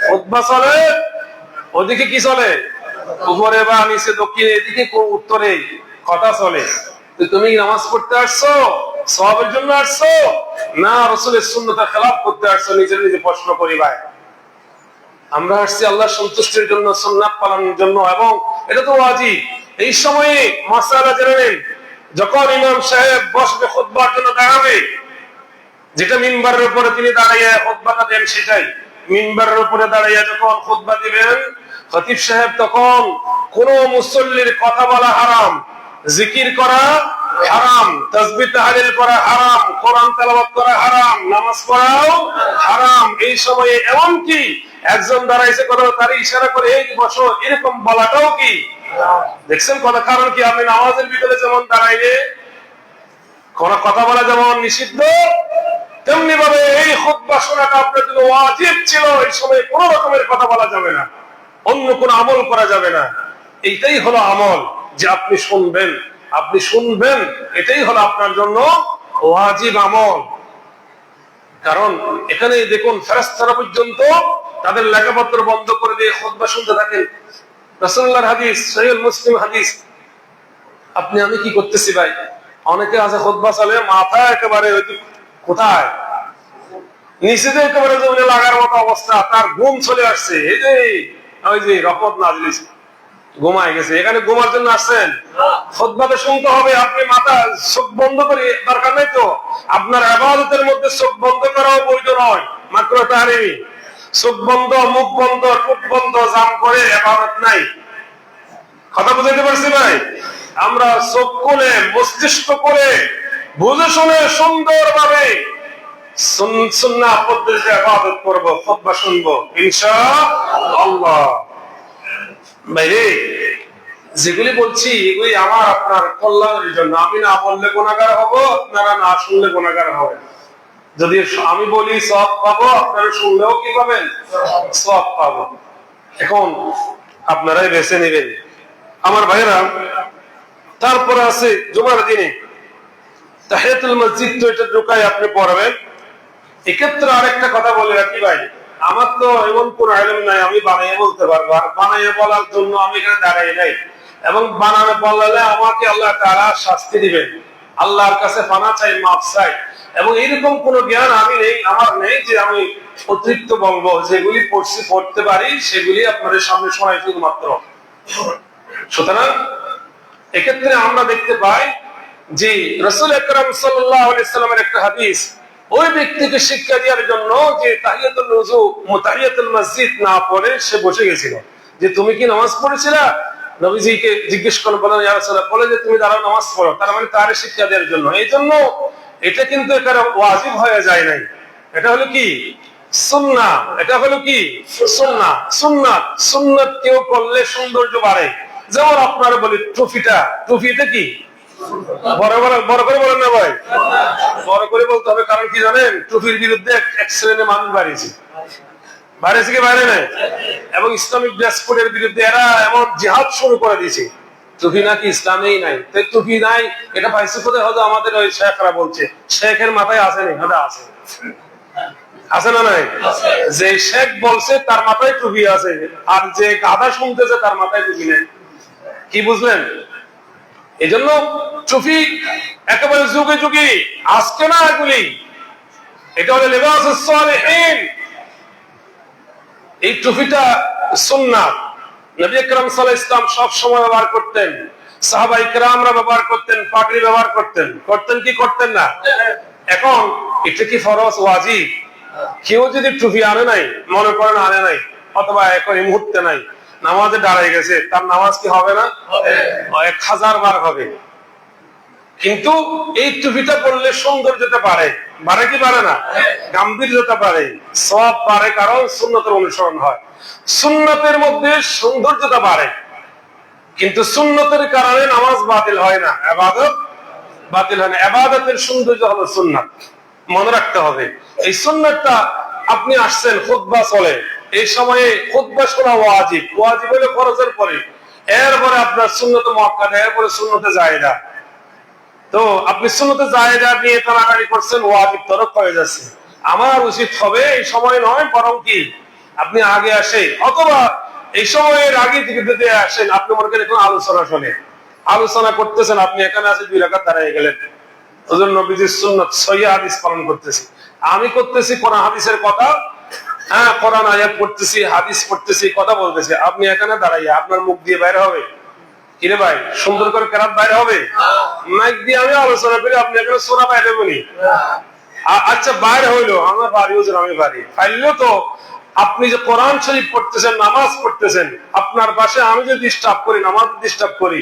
খুতবা চলে, ওদিকে কি চলে? উপরে বা নিচে দক্ষিণে, এদিকে উত্তরে কথা চলে। তুমি নামাজ পড়তে আসছো, সওয়াবের জন্য আসছো, না রাসূলের সুন্নতের খেলাফ করতে আসছো? নিজে নিজে প্রশ্ন করি ভাই। আমরা আসছি আল্লাহর সন্তুষ্টির জন্য, সুন্নাত পালনের জন্য, এবং এটা তো ওয়াজিব। এই সময়ে মাসআলা জেনে নেন, যখন ইমাম সাহেব বসবে খুতবার জন্য দাঁড়াবে, যেটা মিম্বারের উপরে তিনি দাঁড়িয়ে খুতবাটা দেন সেটাই। মিম্বারের উপরে দাঁড়িয়ে যখন খুতবা দিবেন খতিব সাহেব, তখন কোন মুসল্লির কথা বলা হারাম, জিকির করা হারাম, তাসবিহ তাহলিল করা হারাম, কোরআন তেলাওয়াত করা হারাম, নামাজ পড়াও হারাম। এই সময়ে এমন কি একজন দাঁড়াইছে কথা, তার ইশারা করে এই বসো, এরকম বলাটাও কি দেখছেন কথা। কারণ কি, আপনি নামাজের ভিতরে যেমন দাঁড়াইলে কোন কথা বলা যেমন নিষিদ্ধ, তেমনি ভাবে এই খুতবা শোনাটা আপনার জন্য ওয়াজিব ছিল। এই সময় কোন রকমের কথা বলা যাবে না, অন্য কোন আমল করা যাবে না। এইটাই হলো আমল, যে আপনি শুনবেন, আপনি শুনবেন, এটাই হলো আপনার জন্য ওয়াজিব আমল। কারণ এখানে দেখুন ফেরেশতারা পর্যন্ত তাদের লেখাপত্র বন্ধ করে দিয়ে খুতবা শুনতে থাকেন। রাসূলুল্লাহর হাদিস, সহিহ মুসলিম হাদিস। আপনি আমি কি করতেছি ভাই? অনেকে আছে খুতবা চলে, মাথা একেবারে কোথায় নিচে দিয়ে একেবারে জমিনে লাগার মতো অবস্থা, তার ঘুম চলে আসছে। এই যে ওই যে রহমত নাযিল হইছে, ঘুমায় গেছে। এখানে ঘুমার জন্য আসছেন? খুতবাতে শুনতে হবে। আপনি মাথা চোখ বন্ধ করে, দরকার নাই তো। আপনার ইবাদতের মধ্যে চোখ বন্ধ করাও বৈধ নয়, মাকরুহ তাহরিমি। চোখ বন্ধ, মুখ বন্ধ, ঠোঁট বন্ধ জাম করে ইবাদত নাই। কথা বুঝাইতে পারছি ভাই? আমরা চোখ খুলে, মস্তিষ্ক করে, বুঝে শুনে সুন্দরভাবে সুন্নাহ পদ্ধতিতে ইবাদত করব, খুতবা শুনবো ইনশাআল্লাহ। ভাইরে, যেগুলি বলছি এগুলি আমার আপনার কল্যাণের জন্য। আমি না বললে গুনাহগার হব, আপনারা না শুনলে গুনাহগার হবেন। যদি আমি বলি সওয়াব পাবো, আপনারা শুনলেও কি পাবেন? সওয়াব পাবো। এখন আপনারাই বেছে নেবেন আমার ভাইরা। তারপরে আছে জুমার দিনে তাহিয়াতুল মসজিদ, তো এটা ঢুকাই আপনি পড়বেন। এক্ষেত্রে আরেকটা কথা বলে রাখি ভাই, আমার তো এমন কোন ইলম নাই আমি বানাইয়ে বলতে পারবো। আর বানাইয়ে বলার জন্য আমি এখানে দাঁড়াই নাই, এবং বানানো বললে আমাকে আল্লাহ তাআলা শাস্তি দিবেন। আল্লাহর কাছে পানা চাই, মাফ চাই। এবং এরকম কোন জ্ঞান আমি নেই, আমার নেই যে আমি অতিরিক্ত বলবো। যেগুলি পড়তে পারি সেগুলি আপনাদের সামনে শোনাই শুধুমাত্র। সুতরাং এক্ষেত্রে আমরা দেখতে পাই যে রাসূল আকরাম সাল্লাল্লাহু আলাইহি সাল্লামের একটা হাদিস ওই ব্যক্তিকে শিক্ষা দেওয়ার জন্য, যে তাহিয়াতুল ওযু তাহিয়াতুল মসজিদ না পড়ে সে বসে গেছিল, যে তুমি কি নামাজ পড়েছিলা? নবীজিকে জিজ্ঞেস করে বলেন ইয়া রাসূলুল্লাহ, বলে যে তুমি দাঁড়াও নামাজ পড়ো। তার মানে তার শিক্ষা দেওয়ার জন্য। এই জন্য এটা কিন্তু এখানে ওয়াজিব হয়ে যায় নাই। এটা হলো কি সুন্নাহ, এটা হলো কি সুন্নাহ। সুন্নাত, সুন্নাত কেউ করলে সৌন্দর্য বাড়ে। যেমন আপনারা বলি টুপিটা কি বড় বড় বড় করে বলেন না ভাই, বড় করে বলতে হবে। কারণ কি জানেন, টুপির বিরুদ্ধে এক শ্রেণীর মানুষ বাড়িয়েছে কি বাইরে নাই, এবং ইসলামিক ড্রেস কোডের বিরুদ্ধে এরা এমন জিহাদ শুরু করে দিয়েছে। টুপি নাকি ইসলামেই নাই, তাই টুপি নাই এটা পাইছে কোথায়? হয়তো আমাদের ওই শেখরা বলছে, শেখের মাথায় আছে নি, হয়তো আছে, আছে না নাই? যে শেখ বলছে তার মাথায় টুপি আছে, আর যে গাধা শুনতেছে তার মাথায় টুপি নেই। কি বুঝলেন? এই জন্য টুপি একেবারে যুগে যুগে আজকে না, এগুলি এটা হলো লিবাসুস সালিহিন। এই টুপিটা সুন্নাত। নবী আকরাম সাল্লাল্লাহু আলাইহি ওয়াসাল্লাম সব সময় ব্যবহার করতেন, সাহাবায়ে কেরামরা ব্যবহার করতেন, পাগড়ি ব্যবহার করতেন। করতেন কি করতেন না? এখন এটা কি ফরজ ওয়াজিব? কেউ যদি টুপি আনে নাই, মনে করেন আনে নাই, অথবা এখন এই মুহূর্তে নাই, নামাজে দাঁড়ায় গেছে, তার নামাজ কি হবে না? 1000 বার হবে। কিন্তু এই টুপিটা পরলে সৌন্দর্যতা বাড়ে, বাড়ে কি বাড়ে না? গাম্ভীর্যতা বাড়ে, সওয়াব বাড়ে, কারণ সুন্নতের অনুসরণ হয়। সুন্নতের মধ্যে সৌন্দর্যতা বাড়ে, কিন্তু সুন্নতের কারণে নামাজ বাতিল হয় না, ইবাদত বাতিল হয় না। ইবাদতের সৌন্দর্য হলো সুন্নাত, মনে রাখতে হবে। এই সুন্নাতটা, আপনি আসছেন, খুতবা চলে, এই সময়ে খুতবা শোনা ওয়াজিব। ওয়াজিব হলো ফরজের পরে, এরপরে আপনার সুন্নতে মুআক্কাদা, এরপরে সুন্নতে জায়েদা। তো আপনি সুন্নতে জায়েদা নিয়ে তাড়াতাড়ি করছেন, ওয়াজিব তরক হয়ে যাচ্ছে। আমার উচিত হবে এই সময় নয়, বরং কি আপনি আগে আসে, অথবা এই সময়ের আগে দিকে আসেন। আপনি মনে করেন এখন আলোচনা শোনে, আলোচনা করতেছেন, আপনি এখানে আছে 2 রাকাত দাঁড়িয়ে গেলেন, ওজন নবীজির সুন্নাত সহিহ হাদিস পালন করতেছি। আমি করতেছি কোরআন হাদিসের কথা, হ্যাঁ কোরআন আয়াত পড়তেছি, হাদিস পড়তেছি, কথা বলতেছি। আপনি এখানে দাঁড়াইয়া আপনার মুখ দিয়ে বাইরে হবে কিরে ভাই, সুন্দর করে কেরাত বাইরে হবে? মাইক দিয়ে আমি আলোচনা করি, আপনি এখানে সোনা বাইরে বলি। আচ্ছা বাইরে হইলো, আমার বাড়ি হুজুর, আমি বাড়ি ফাইলেও তো আপনি যে কোরআন শরীফ পড়তেছেন, নামাজ পড়তেছেন, আপনার পাশে আমি যে ডিস্টার্ব করি, নামাজ ডিস্টার্ব করি,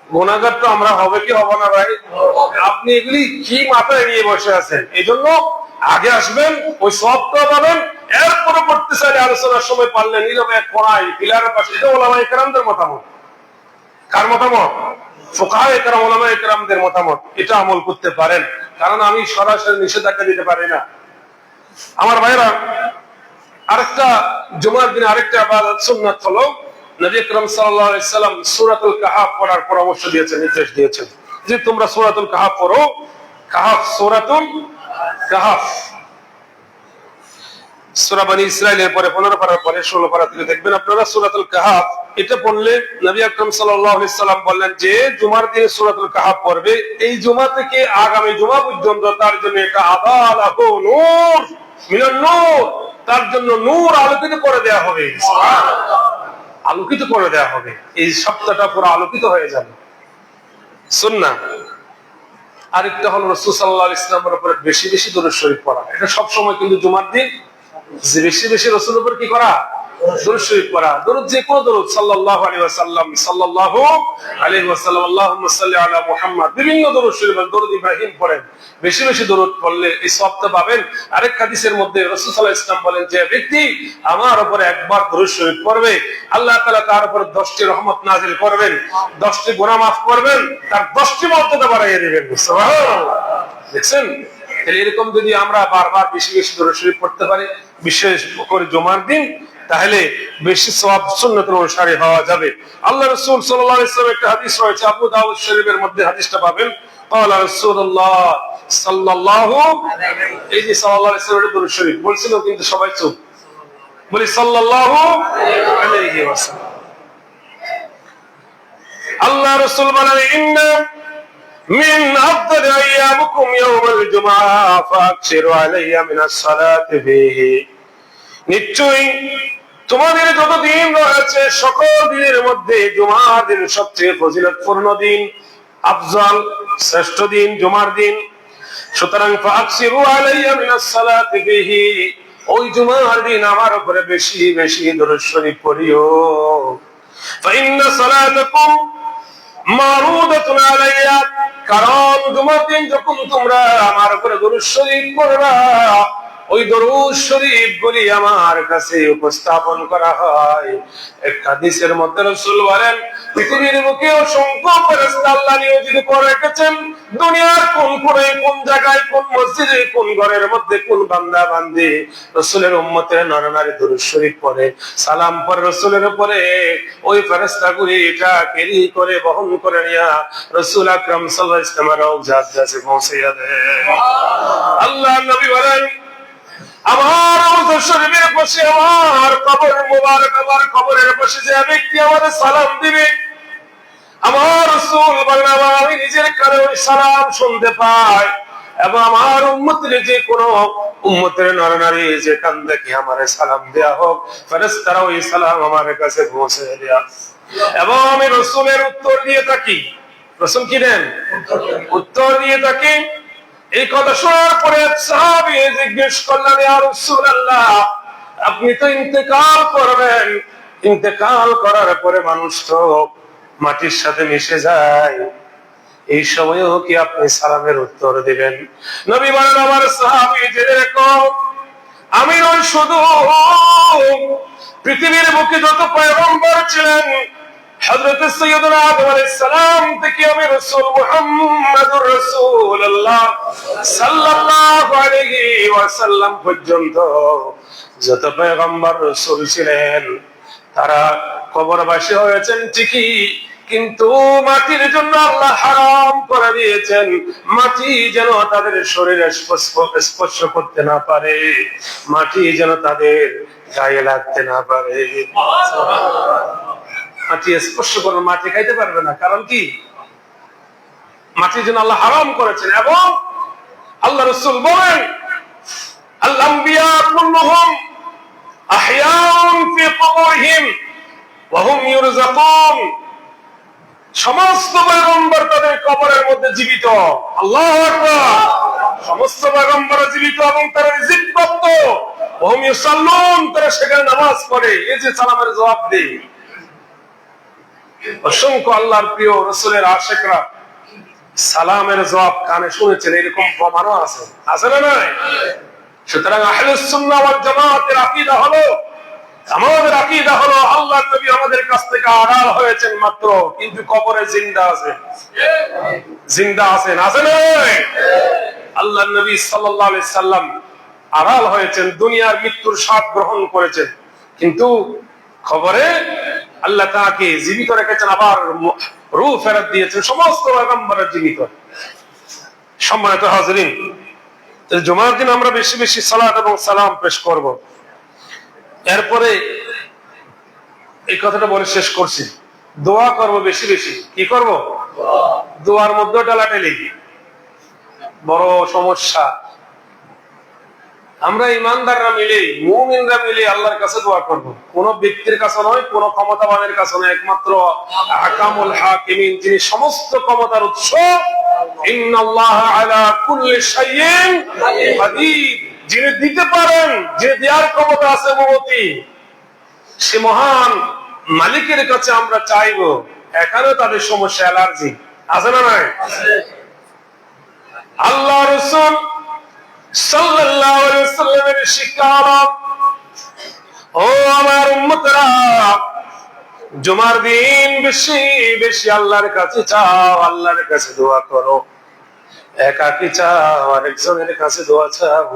গুনাহগার তো আমরা হবে কি হব না ভাই? আপনি এগুলি কি মাথায় নিয়ে বসে আছেন? এই জন্য আগে আসবেন, ওই সবটা পাবেন, এরপরে পড়তে চাইলে আলোচনার সময় পারলেন নীরবে এক কোণায় পিলারের পাশে। এটা ওলামায়ে কেরামদের মতামত। কার মতামত? ফুকাহায়ে কেরাম, ওলামায়ে কেরামদের মতামত। এটা আমল করতে পারেন, কারণ আমি সরাসরি নিষেধাজ্ঞা দিতে পারি না। আমার ভাইরা, আরেকটা জুমার দিনে আরেকটা ইবাদত সুন্নাত হলো, নবী আকরাম সাল্লাল্লাহু আলাইহি সাল্লাম সূরাতুল কাহফ পড়ার পরামর্শ দিয়েছেন, নির্দেশ দিয়েছেন যে তোমরা সূরাতুল কাহফ পড়ো। কাহফ, সূরাতুল কাহফ সূরা বনী ইসরাঈলের পরে 15 পারার পরে 16 পারা থেকে দেখবেন আপনারা সূরাতুল কাহফ। এটা পড়লে নবী আকরাম সাল্লাল্লাহু আলাইহি সাল্লাম বললেন যে জুমার দিনে সূরাতুল কাহফ পড়বে, এই জুমা থেকে আগামী জুমা পর্যন্ত তার জন্য একটা আদালাহু নূর মিনান নূর, তার জন্য নূর আলোকিত করে দেয়া হবে। সুবহানাল্লাহ, আলোকিত করে দেয়া হবে, এই সপ্তাহটা পুরো আলোকিত হয়ে যাবে। সুন্নাহ আরেকটা হলো রাসূল সাল্লাল্লাহু আলাইহি ওয়াসাল্লামের উপরে বেশি বেশি দরুদ শরীফ পড়া। এটা সব সময় কিন্তু জুমার দিন বেশি বেশি রাসূলের উপর কি করা? দরুদ শরীফ পড়া। দরুদ, যে কোনো দরুদ, সাল্লাল্লাহু আলাইহি ওয়াসাল্লাম, সাল্লাল্লাহু আলাইহি ওয়াসাল্লাম, আল্লাহুম্মা সাল্লি আলা মুহাম্মদ, বিভিন্ন দরুদ শরীফ, দরুদ ইব্রাহিম পড়েন। বেশি বেশি দরুদ পড়লে এই সওয়াবটা পাবেন। আরেক হাদিসের মধ্যে রাসূল সাল্লাল্লাহু আলাইহি ওয়াসাল্লাম বলেন, যে ব্যক্তি আমার উপরে একবার দরুদ শরীফ পড়বে, আল্লাহ তাআলা তার উপর 10টি রহমত নাযিল করবেন, 10টি গুনাহ মাফ করবেন, তার 10টি মর্যাদা বাড়াইয়া দিবেন। সুবহানাল্লাহ, দেখছেন? এরকম যদি আমরা বারবার বেশি বেশি দরুদ শরীফ পড়তে পারি, বিশেষ করে জুমার দিন, তাহলে বেশি সওয়াব সুন্নতের অনুসারী হওয়া যাবে। আল্লাহ রাসূল সাল্লাল্লাহু আলাইহি ওয়াসাল্লাম একটা হাদিস রয়েছে, আবু দাউদ শরীফের মধ্যে হাদিসটা পাবেন। ক্বালা রাসূলুল্লাহ সাল্লাল্লাহু আলাইহি, এই যে সাল্লাল্লাহু আলাইহি ওয়াসাল্লাম দরুদ শরীফ বলছিল, কিন্তু সবাই চুপ, বলি সাল্লাল্লাহু আলাইহি ওয়াসাল্লাম। আল্লাহ রাসূল বলেন, ইন্না মিন আফদালি আইয়ামিকুম ইয়াউমুল জুমআহ ফাকসিরু আলাইয়া মিনাস সালাতি ফীহি, নিশ্চয়ই তোমাদের যত দিন রয়েছে সকল দিনের মধ্যে জুমার দিন সবচেয়ে ফজিলতপূর্ণ দিন, আফজল, শ্রেষ্ঠ দিন জুমার দিন। সুতরাং ফাকসিরু আলাইয়া মিনাস সালাতি ফীহি, ওই জুমার দিন আমার উপরে বেশি বেশি দরুদ শরীফ পড়িও। ফাইন্না সালাতাকুম মারুদাতুন আলাইয়া, কারণ জুমার দিন যখন তোমরা আমার উপরে দরুদ শরীফ পড়বা, ওই দরুদ শরীফ গুলি আমার কাছে উপস্থাপন করা হয়। এক হাদিসের মধ্যে রাসূল বলেন, পৃথিবীর বুকে অসংখ্য ফেরেশতা আল্লাহ নিয়োজিত করে রেখেছেন। দুনিয়ার কোন কোণে, কোন জায়গায়, কোন মসজিদে, কোন ঘরের মধ্যে, কোন বান্দা বান্দি রাসূলের উম্মতের নরনারী দরুদ শরীফ পড়ে, সালাম পড়ে রাসূলের উপরে, ওই ফেরেশতাগুলি এটা ক্যারি করে, বহন করে নিয়ে রাসূল আকরাম সাল্লাল্লাহু আলাইহি ওয়াসাল্লামের রওজার কাছে পৌঁছাইয়া দেয়। আল্লাহ নবী বলেন, আমার রওজা শরীফের পাশে আমার কবর মুবারক, আমার কবরের পাশে যে ব্যক্তি আমাদের সালাম দিবে, আমার রাসূল বলেন আমি নিজের কানে ওই সালাম শুনতে পাই, এবং আমার উম্মতের যে কোন উম্মতের নরনারী যেখান থেকে আমার সালাম দেয়া হোক, ফেরেশতারা ওই সালাম আমার কাছে পৌঁছে দেয়া, এবং আমি রাসূলের উত্তর দিয়ে থাকি। রাসূল কি দেন? উত্তর দিয়ে থাকি। এই কথা শোনার পরে সাহাবী জিজ্ঞেস করলেন, ইয়া রাসূলুল্লাহ, আপনি তো ইন্তেকাল করবেন, ইন্তেকাল করার পরে মানুষ তো মাটির সাথে মিশে যায়, এই সময়ও কি আপনি সালামের উত্তর দিবেন? নবী বলেন, আমার সাহাবী জেনে রেখো, আমি নয় শুধু পৃথিবীর বুকে যত পয়গম্বর ছিলেন, হযরত সাইয়্যিদুনা আদম আলাইহিস সালাম থেকে আমি রাসূল মুহাম্মদুর রাসূলুল্লাহ সাল্লাল্লাহু আলাইহি ওয়াসাল্লাম পর্যন্ত যত পয়গম্বর রাসূল ছিলেন, তারা কবরবাসী হয়েছেন ঠিকই, কিন্তু মাটির জন্য আল্লাহ হারাম করে দিয়েছেন, মাটি যেন তাদের শরীরে স্পর্শ করতে না পারে, মাটি যেন তাদের গায়ে লাগতে না পারে। মাটি স্পর্শ করে মাটি খাইতে পারবে না, কারণ কি? মাটির জন্য আল্লাহ হারাম করেছেন। এবং আল্লাহ রাসূল বলেন, আল আম্বিয়া কুল্লুহুম আহয়াউন ফি কুবুরিহিম ওয়া হুম ইউরযাকুন, সমস্ত পয়গম্বর তাদের কবরের মধ্যে জীবিত। আল্লাহু আকবার। সমস্ত পয়গম্বর জীবিত এবং তারা রিজিকপ্রাপ্ত। ওয়া হুম ইউসাল্লুন, তারা সেখানে নামাজ পড়ে। এই যে সালামের জবাব দেয়। অসংখ্য আল্লাহর প্রিয় রাসূলের আশিকরা সালামের জবাব কানে শুনেছেন, এরকম প্রমাণও আছে, আছে না নাই? সুতরাং আহলুস সুন্নাহ ওয়াল জামাতের আকীদা হলো, আমাদের আকীদা হলো আল্লাহর নবী আমাদের কাছ থেকে আড়াল হয়েছেন মাত্র, কিন্তু কবরে জিন্দা আছেন, জিন্দা আছেন, আছে না? আল্লাহর নবী সাল্লাল্লাহু আলাইহি সাল্লাম আড়াল হয়েছেন, দুনিয়ার মৃত্যুর স্বাদ গ্রহণ করেছেন, কিন্তু কবরে আল্লাহ তাকে জীবিত রেখেছেন, আবার রূহ ফেরত দিয়েছেন, সমস্ত পয়গম্বরের জীবিত। সম্মানিত হাজরিন, জুমার দিন আমরা বেশি বেশি সালাত এবং সালাম পেশ করব। এরপরে এই কথাটা বলে শেষ করছি, দোয়া করব বেশি বেশি। কি করব? দোয়ার মধ্যে টালাটালি বড় সমস্যা। আমরা ইমানদাররা মিলে, মুমিনরা মিলে আল্লাহর কাছে দোয়া করব, কোন ব্যক্তির কাছে নয়, কোন ক্ষমতাবানের কাছে নয়, একমাত্র আহকামুল হাকিমিন, যিনি সমস্ত ক্ষমতার উৎস, ইন্নাল্লাহা আলা কুল্লি শাইইন কাদির, যিনি দিতে পারেন, যে দেওয়ার ক্ষমতা আছে মহতি, সে মহান মালিকের কাছে আমরা চাইবো। এখানে তাদের সমস্যা, অ্যালার্জি আছে না নাই? আল্লাহ রাসূল সাল্লাল্লাহু আলাইহি ওয়াসাল্লামের শিক্ষা, ও আমার উম্মতরা, জুমার দিন বেশি বেশি আল্লাহর কাছে চাও, আল্লাহর কাছে দোয়া করো। একাকী চাও, আরেকজনের কাছে দোয়া চাও।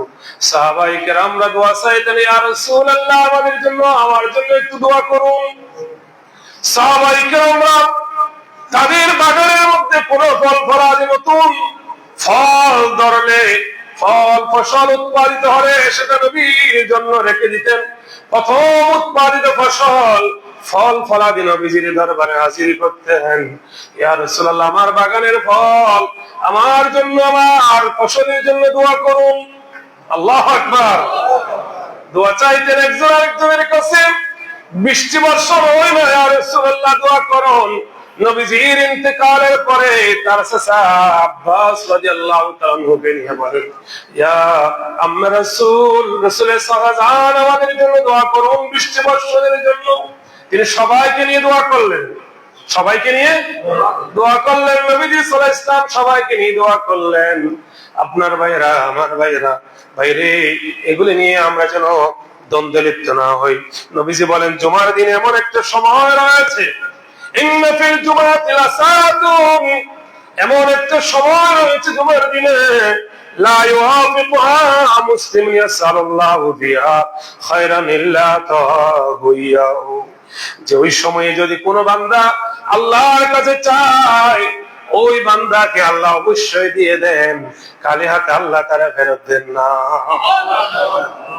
সাহাবায়ে কেরামরা দোয়া চাইতেন, ইয়া রাসূলুল্লাহ আমাদের জন্য, আমার জন্য একটু দোয়া করুন। সাহাবায়ে কেরামরা তাদের বাগানের মধ্যে কোন ফল ফলাদি নতুন ফল ধরলে, ফল ফসল উৎপাদিত হলে সেটা নবীর জন্য রেখে দিতেন। প্রথম উৎপাদিত ফসল, ফল ফলাদি নবীজির দরবারে হাজির করতেন। ইয়া রাসূলুল্লাহ আমার বাগানের ফল আমার জন্য, আমার ফসলের জন্য দোয়া করুন। আল্লাহু আকবার। দোয়া চাইতেন একজন আরেকজনের কাছে। বৃষ্টি বর্ষণ হয় না, ইয়া রাসূলুল্লাহ দোয়া করুন। নবীজির ইন্তেকালের পরে তার চাচা আব্বাস রাদিয়াল্লাহু তাআলা আনহুকে নিয়ে বলেন, ইয়া আম্মা রাসূল, রাসূলের সাহাজান আমাদের জন্য দোয়া করুন বৃষ্টি বর্ষণের জন্য। তিনি সবাইকে নিয়ে দোয়া করলেন। সবাইকে নিয়ে দোয়া করলেন। নবীজি সাল্লাল্লাহু আলাইহি ওয়াসাল্লাম সবাইকে নিয়ে দোয়া করলেন। আপনার ভাইরা, আমার ভাইরা, ভাইরে, এগুলি নিয়ে আমরা যেন দ্বন্দ্বে লিপ্ত না হই। নবীজি বলেন জুমার দিনে এমন একটা সময় রয়েছে, ইন্না ফিল জুমাতি লাসাতুন, এমন একটা সময় রয়েছে জুমার দিনে, লা ইউআফিকুহা মুসলিম ইয়াসালুল্লাহু বিহা খায়রান ইল্লা তাহুইয়াহু, যে ওই সময়ে যদি কোনো বান্দা আল্লাহর কাছে চায়, ওই বান্দাকে আল্লাহ অবশ্যই দিয়ে দেন, খালি হাতে আল্লাহ তারা ফেরত দেন না।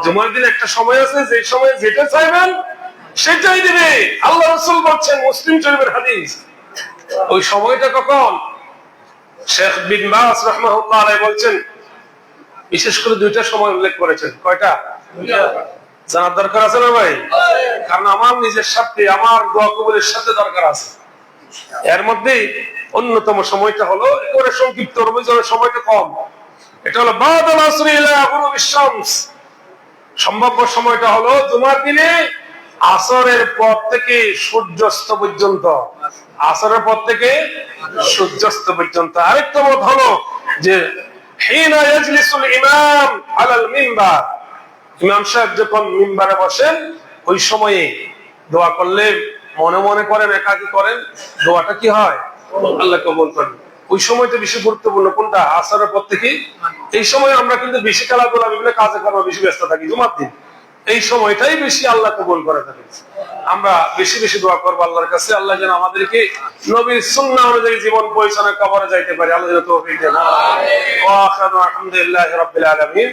জুমার দিন একটা সময় আছে, যে সময় যেটা চাইবেন সেটাই দিবে। আল্লাহ রাসূল বলছেন, মুসলিম শরীফের হাদিস। ওই সময়টা কখন? শেখ বিন বাজ রাহমাহুল্লাহ আলাইহি বলছেন, বিশেষ করে দুইটা সময় উল্লেখ করেছেন। কয়টা? জানার দরকার আছে না ভাই? কারণ আমার নিজের সাথে, আমার দোয়া কবুলের সাথে দরকার আছে। এর মধ্যে অন্যতম সময়টা হলো, একেবারে সংক্ষিপ্ত, রমজানের সময়টা কম, এটা হলো বাদাল আসরি ইলা গুরুবিশ শামস। সম্ভাব্য সময়টা হলো জুমার দিনে আসরের পর থেকে সূর্যাস্ত পর্যন্ত। আসরের পর থেকে সূর্যাস্ত পর্যন্ত। আরেকটা মত হলো যে হিনা ইয়াজলিসুল ইমাম আলাল মিম্বার, ইমাম সাহেব যখন মিম্বারে বসেন ওই সময়ে দোয়া করলে, মনে মনে করেন, একাকী করেন, দোয়াটা কি হয়? আল্লাহ কবুল করেন। ওই সময়টা বেশি গুরুত্বপূর্ণ। কোনটা? আসরের পর থেকে। এই সময় আমরা কিন্তু বেশি খেলাধুলা, বিভিন্ন কাজে কর্ম বেশি ব্যস্ত থাকি। জুমার দিন এই সময়টাই বেশি আল্লাহ কবুল করে থাকি। আমরা বেশি বেশি দোয়া করবো আল্লাহর কাছে, আল্লাহ যেন আমাদেরকে নবীর সুন্নাহ অনুযায়ী জীবন পরিচালনা কবরে যাইতে পারে। আল্লাহ যেন তৌফিক দেন। আমিন। ওয়া আখিরু আলহামদুলিল্লাহি রাব্বিল আলামিন।